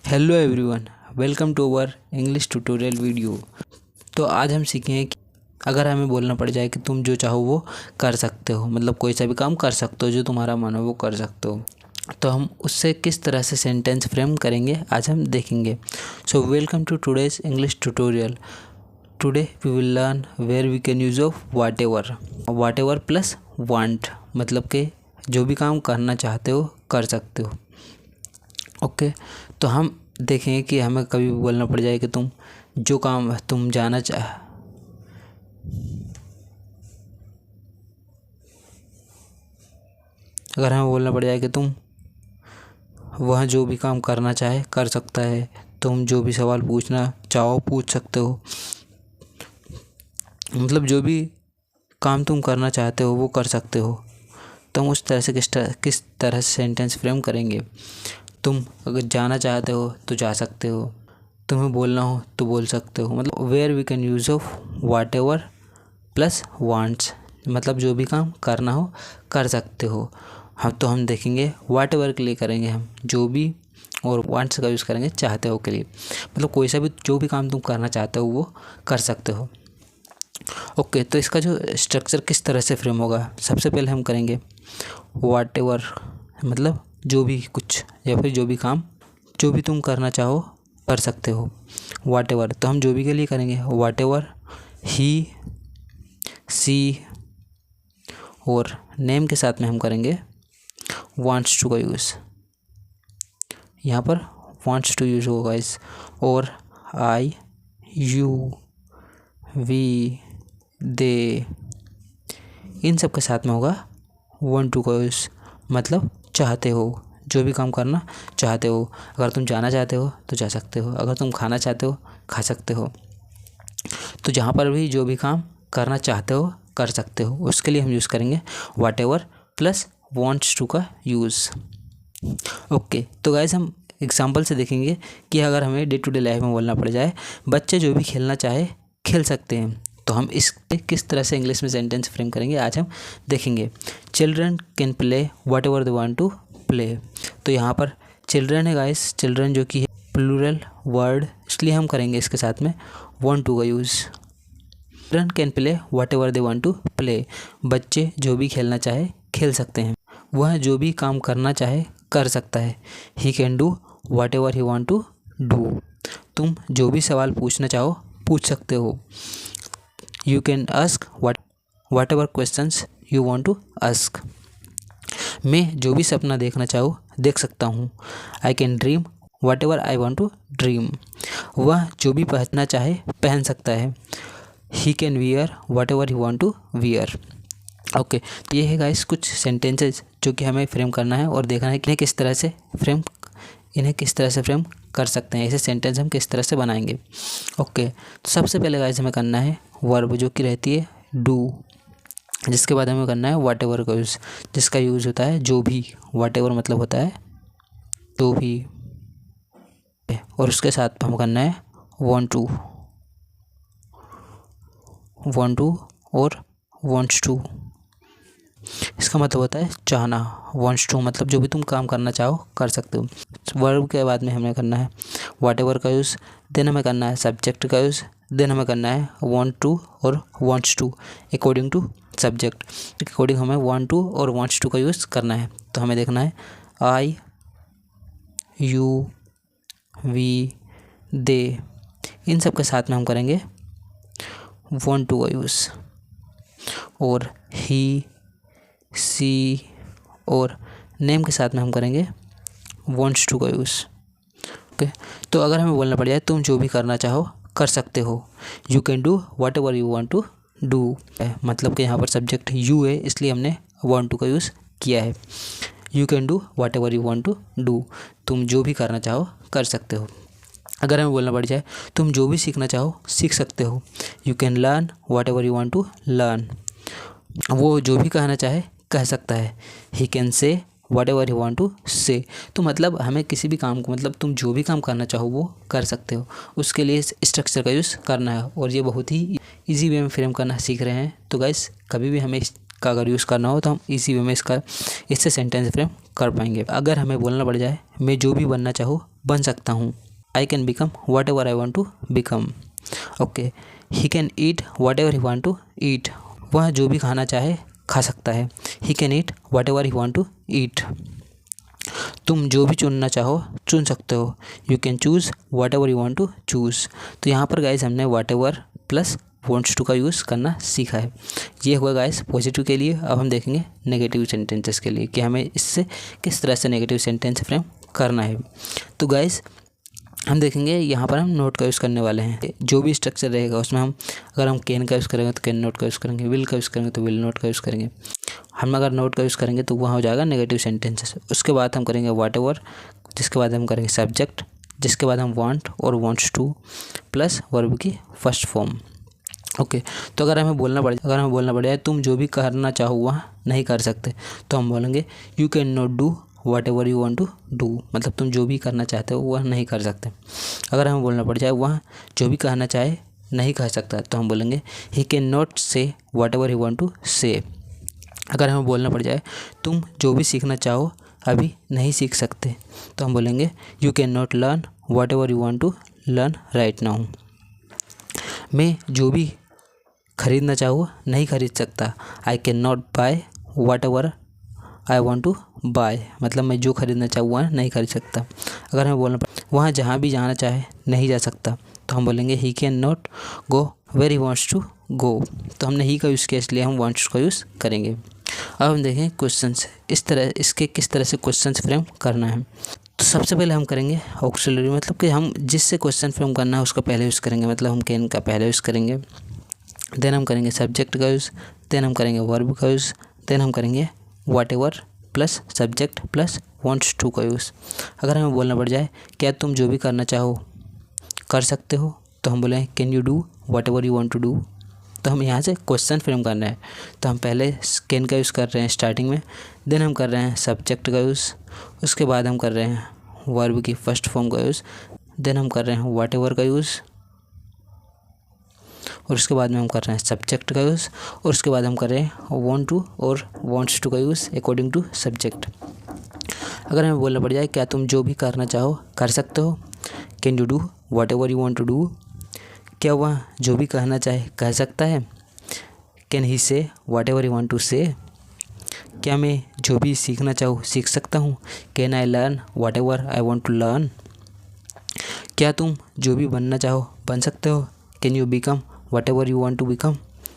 Hello everyone, welcome to our English tutorial video. तो आज हम सीखेंगे कि अगर हमें बोलना पड़ जाए कि तुम जो चाहो वो कर सकते हो, मतलब कोई सा भी काम कर सकते हो, जो तुम्हारा मन हो वो कर सकते हो, तो हम उससे किस तरह से सेंटेंस फ्रेम करेंगे आज हम देखेंगे। So welcome to today's English tutorial. Today we will learn where we can use of whatever plus want, मतलब कि जो भी काम करना चाहते हो कर सकते हो। ओके, तो हम देखेंगे कि हमें कभी भी बोलना पड़ जाए कि तुम जो काम तुम जाना चाह अगर हमें बोलना पड़ जाए कि तुम वह जो भी काम करना चाहे कर सकता है, तुम जो भी सवाल पूछना चाहो पूछ सकते हो, मतलब जो भी काम तुम करना चाहते हो वो कर सकते हो। तो हम उस तरह से किस तरह से सेंटेंस फ्रेम करेंगे। तुम अगर जाना चाहते हो तो जा सकते हो, तुम्हें बोलना हो तो बोल सकते हो, मतलब where we can use of whatever plus wants, मतलब जो भी काम करना हो कर सकते हो। तो हम देखेंगे वाट एवर के लिए करेंगे हम जो भी, और वांट्स का यूज़ करेंगे चाहते हो के लिए, मतलब कोई सा भी जो भी काम तुम करना चाहते हो वो कर सकते हो। ओके, तो इसका जो स्ट्रक्चर किस तरह से फ्रेम होगा, सबसे पहले हम करेंगे वाट एवर, मतलब जो भी कुछ या फिर जो भी काम जो भी तुम करना चाहो कर सकते हो। वाट एवर तो हम जो भी के लिए करेंगे वाट एवर ही सी, और नेम के साथ में हम करेंगे वांट्स टू का यूज़। यहाँ पर वांट्स टू यूज़ होगा इस, और आई यू वी दे, इन सब के साथ में होगा वांट टू का यूज़, मतलब चाहते हो, जो भी काम करना चाहते हो। अगर तुम जाना चाहते हो तो जा सकते हो, अगर तुम खाना चाहते हो खा सकते हो। तो जहाँ पर भी जो भी काम करना चाहते हो कर सकते हो, उसके लिए हम यूज़ करेंगे वाट एवर प्लस वांट्स टू का यूज़। ओके, तो गाइस हम एग्जांपल से देखेंगे कि अगर हमें डे टू डे लाइफ में बोलना पड़ जाए बच्चे जो भी खेलना चाहे खेल सकते हैं, तो हम इस किस तरह से इंग्लिश में सेंटेंस फ्रेम करेंगे आज हम देखेंगे। Children can play whatever they want to play, तो यहाँ पर चिल्ड्रन है गाइस, चिल्ड्रन जो कि है प्लूरल वर्ड, इसलिए हम करेंगे इसके साथ में वांट टू का use. Children can play whatever they want to play, बच्चे जो भी खेलना चाहे खेल सकते हैं, वह जो भी काम करना चाहे कर सकता है। He can do whatever he want to do, तुम जो भी सवाल पूछना चाहो पूछ सकते हो। You can ask whatever questions you want to ask, मैं जो भी सपना देखना चाहूँ देख सकता हूँ। I can dream whatever I want to dream, वह जो भी पहनना चाहे पहन सकता है। He can wear whatever he want to wear. Okay, तो ये है गाइस कुछ सेंटेंसेस जो कि हमें फ्रेम करना है और देखना है कि इन्हें किस तरह से फ्रेम कर सकते हैं, ऐसे सेंटेंस हम किस तरह से बनाएंगे। ओके, तो सबसे पहले गाइस हमें करना है वर्ब जो कि रहती है डू, जिसके बाद हमें करना है वाट एवर का यूज़, जिसका यूज़ होता है जो भी, वाट एवर मतलब होता है जो भी, और उसके साथ हम करना है वांट टू और वांट्स टू, इसका मतलब होता है चाहना। वांट्स टू मतलब जो भी तुम काम करना चाहो कर सकते हो। वर्ब के बाद में हमें करना है वाट एवर का यूज़, देन हमें करना है सब्जेक्ट का यूज़, देन हमें करना है वांट टू और wants to according to subject, according हमें वांट टू और वांट्स टू का यूज़ करना है। तो हमें देखना है आई यू वी दे, इन सब के साथ में हम करेंगे वांट टू का यूज़, और ही सी और नेम के साथ में हम करेंगे वांट्स टू का यूज़। ओके, तो अगर हमें बोलना पड़ जाए तुम जो भी करना चाहो कर सकते हो, you can do whatever you want to do, मतलब कि यहाँ पर सब्जेक्ट यू है इसलिए हमने वांट टू का यूज़ किया है। You can do whatever you want to do, तुम जो भी करना चाहो कर सकते हो। अगर हमें बोलना पड़ जाए तुम जो भी सीखना चाहो सीख सकते हो, you can learn whatever you want to learn, वो जो भी कहना चाहे कह सकता है। He can say whatever you want to say, तो मतलब हमें किसी भी काम को, मतलब तुम जो भी काम करना चाहो वो कर सकते हो, उसके लिए इस स्ट्रक्चर का यूज़ करना है, और ये बहुत ही ईजी वे में फ्रेम करना सीख रहे हैं। तो गाइस कभी भी हमें इसका अगर यूज़ करना हो तो हम ईजी वे में इससे सेंटेंस फ्रेम कर पाएंगे। अगर हमें बोलना पड़ जाए मैं जो भी बनना चाहूँ बन सकता हूँ। I can become whatever I want to become. Okay, he can eat whatever he want to eat, वह जो भी खाना चाहे खा सकता है। He can eat whatever he want to eat, तुम जो भी चुनना चाहो चुन सकते हो। You can choose whatever you want to choose. तो यहाँ पर गाइस हमने whatever plus wants to का यूज़ करना सीखा है। ये हुआ गाइस पॉजिटिव के लिए। अब हम देखेंगे नेगेटिव सेंटेंसेस के लिए कि हमें इससे किस तरह से नेगेटिव सेंटेंस फ्रेम करना है। तो गाइस हम देखेंगे यहाँ पर हम नोट का यूज़ करने वाले हैं। जो भी स्ट्रक्चर रहेगा उसमें हम अगर हम कैन का यूज़ करेंगे तो कैन नोट का यूज़ करेंगे, विल का यूज़ करेंगे तो विल नोट का यूज़ करेंगे। हम अगर नोट का यूज़ करेंगे तो वहाँ हो जाएगा नेगेटिव सेंटेंसेस। उसके बाद हम करेंगे वट एवर, जिसके बाद हम करेंगे सब्जेक्ट, जिसके बाद हम वांट और वांट्स टू प्लस वर्ब की फर्स्ट फॉर्म। ओके, तो अगर हमें बोलना पड़े तुम जो भी करना चाहो वह नहीं कर सकते, तो हम बोलेंगे you can not do whatever you want to do, मतलब तुम जो भी करना चाहते हो वह नहीं कर सकते। अगर हमें बोलना पड़ जाए वह जो भी कहना चाहे नहीं कह सकता, तो हम बोलेंगे he can not say whatever he want to say. अगर हमें बोलना पड़ जाए तुम जो भी सीखना चाहो अभी नहीं सीख सकते, तो हम बोलेंगे you can not learn whatever you want to learn right now. मैं जो भी खरीदना चाहूँ नहीं खरीद सकता, I can not buy whatever I want to buy, मतलब मैं जो खरीदना चाहूँ वह नहीं खरीद सकता। अगर हमें बोलना पड़े वहाँ जहाँ भी जाना चाहे नहीं जा सकता, तो हम बोलेंगे he can not go where he wants to go. तो हमने ही का यूज़ किया इसलिए हम वॉन्ट्स का यूज़ करेंगे। अब हम देखें क्वेश्चंस, इसके किस तरह से क्वेश्चंस फ्रेम करना है। तो सबसे पहले हम करेंगे ऑक्सिलरी, मतलब कि हम जिससे क्वेश्चन फ्रेम करना है उसका पहले यूज़ करेंगे, मतलब हम कैन का पहले यूज़ करेंगे। देन हम करेंगे सब्जेक्ट का यूज़, देन हम करेंगे वर्ब का यूज़, देन हम करेंगे whatever plus subject plus wants to का यूज़। अगर हमें बोलना पड़ जाए क्या तुम जो भी करना चाहो कर सकते हो, तो हम बोलें can you do whatever you want to do. तो हम यहाँ से क्वेश्चन फ्रेम करना है, तो हम पहले कैन का यूज़ कर रहे हैं स्टार्टिंग में, देन हम कर रहे हैं सब्जेक्ट का यूज़, उसके बाद हम कर रहे हैं वर्ब की फर्स्ट फॉर्म का यूज़, देन हम कर रहे हैं वट एवर का यूज़, और उसके बाद में हम कर रहे हैं सब्जेक्ट का यूज़, और उसके बाद हम कर रहे हैं वांट टू और वांट्स टू का यूज़ अकॉर्डिंग टू सब्जेक्ट। अगर हमें बोलना पड़ जाए क्या तुम जो भी करना चाहो कर सकते हो, can you do whatever you want to do, क्या वह जो भी कहना चाहे कह सकता है, can he say whatever you want to say, क्या मैं जो भी सीखना चाहूँ सीख सकता हूँ, can I learn whatever I want to learn, क्या तुम जो भी बनना चाहो बन सकते हो, can you become whatever you want to become.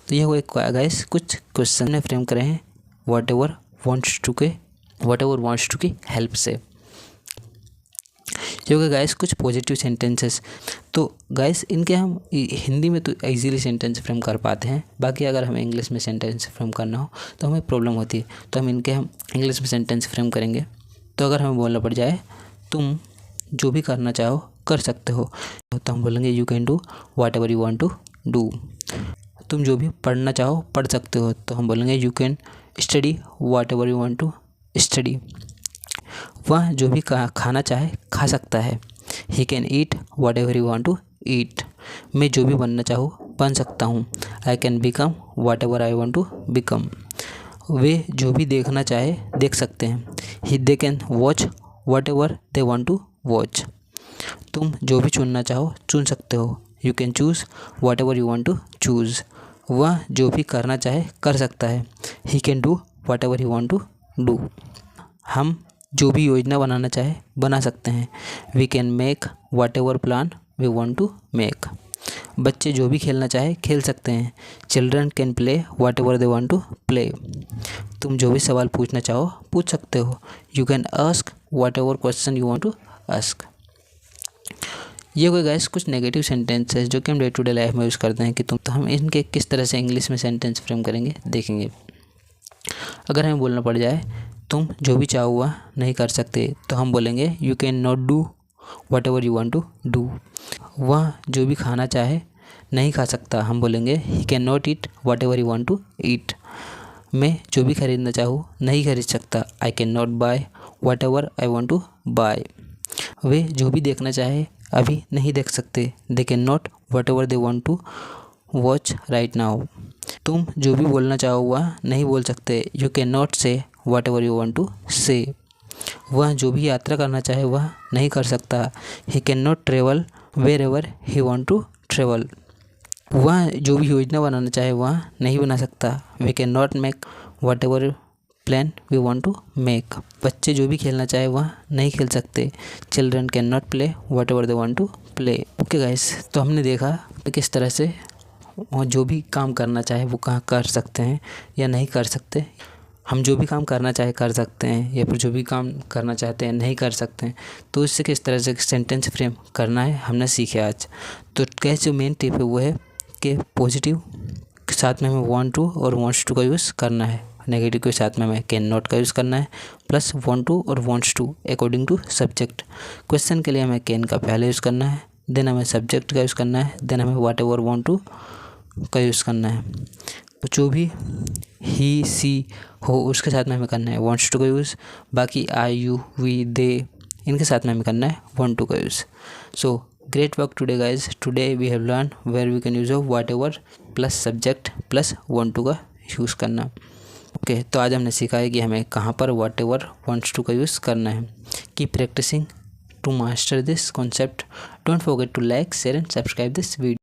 तो ये हुए गाइस कुछ क्वेश्चन ने फ्रेम करे हैं वट एवर वॉन्ट्स टू की हेल्प से। ये हो गए गाइस कुछ पॉजिटिव सेंटेंसेस। तो गाइस इनके हम हिंदी में तो इजीली सेंटेंस फ्रेम कर पाते हैं, बाकी अगर हमें इंग्लिश में सेंटेंस फ्रेम करना हो तो हमें प्रॉब्लम होती है, तो हम इंग्लिश में सेंटेंस फ्रेम करेंगे। तो अगर हमें बोलना पड़ जाए तुम जो भी करना चाहो कर सकते हो, तो हम बोलेंगे you can do whatever you want to do. तुम जो भी पढ़ना चाहो पढ़ सकते हो, तो हम बोलेंगे you can study whatever you want to study. वह जो भी खाना चाहे खा सकता है, he can eat whatever you want to eat. मैं जो भी बनना चाहूँ बन सकता हूँ, I can become whatever I want to become. वे जो भी देखना चाहे देख सकते हैं, they can watch whatever they want to watch. तुम जो भी चुनना चाहो चुन सकते हो, you can choose whatever you want to choose. वह जो भी करना चाहे कर सकता है, he can do whatever you want to do. हम जो भी योजना बनाना चाहे बना सकते हैं, we can make whatever plan we want to make. बच्चे जो भी खेलना चाहे खेल सकते हैं, children can play whatever they want to play. तुम जो भी सवाल पूछना चाहो पूछ सकते हो, you can ask whatever question you want to ask. ये कोई गाइस कुछ नेगेटिव सेंटेंसेस जो कि हम डे टू डे लाइफ में यूज़ करते हैं कि तो हम इनके किस तरह से इंग्लिश में सेंटेंस फ्रेम करेंगे देखेंगे। अगर हमें बोलना पड़ जाए तुम जो भी चाहो वह नहीं कर सकते, तो हम बोलेंगे you can not do whatever you want to do. वह जो भी खाना चाहे नहीं खा सकता, हम बोलेंगे he can not eat whatever you want to eat. मैं जो भी खरीदना चाहूँ नहीं खरीद सकता, I can not buy whatever I want to buy. वे जो भी देखना चाहे अभी नहीं देख सकते, they can not whatever they want to watch right now. तुम जो भी बोलना चाहो वह नहीं बोल सकते, you can not say whatever you want to से। वह जो भी यात्रा करना चाहे वह नहीं कर सकता। He can not travel wherever he want to travel. वह जो भी योजना बनाना चाहे वह नहीं बना सकता। We can not make whatever plan we want to make. बच्चे जो भी खेलना चाहे वह नहीं खेल सकते। Children can not play whatever they want to play. Okay guys, तो हमने देखा किस तरह से जो भी काम करना चाहे वो कहाँ कर सकते हैं या नहीं कर सकते। हम जो भी काम करना चाहे कर सकते हैं या फिर जो भी काम करना चाहते हैं नहीं कर सकते हैं। तो इससे किस तरह से सेंटेंस फ्रेम करना है हमने सीखे आज। तो गाइस जो मेन टिप है वो है कि पॉजिटिव के साथ में हमें वांट टू और वांट्स टू का यूज़ करना है, नेगेटिव के साथ में हमें कैन नॉट का यूज़ करना है, प्लस वांट टू और wants to according to subject. Question के लिए हमें कैन का पहले यूज़ करना है, देन हमें सब्जेक्ट का यूज़ करना है, देन हमें वाट एवर वांट टू का यूज़ करना है। तो जो भी ही सी हो उसके साथ में हमें करना है वांट्स टू का यूज़। बाकी आई यू वी दे इनके साथ में हमें करना है वांट टू का use. So great work today guys. Today we have learn where we can use of whatever plus subject plus want to का यूज़ करना। ओके, तो आज हमने सीखा है कि हमें कहाँ पर वाट एवर वांट्स टू का यूज़ करना है। Keep practising to master this concept. Don't forget to like, share and subscribe this video.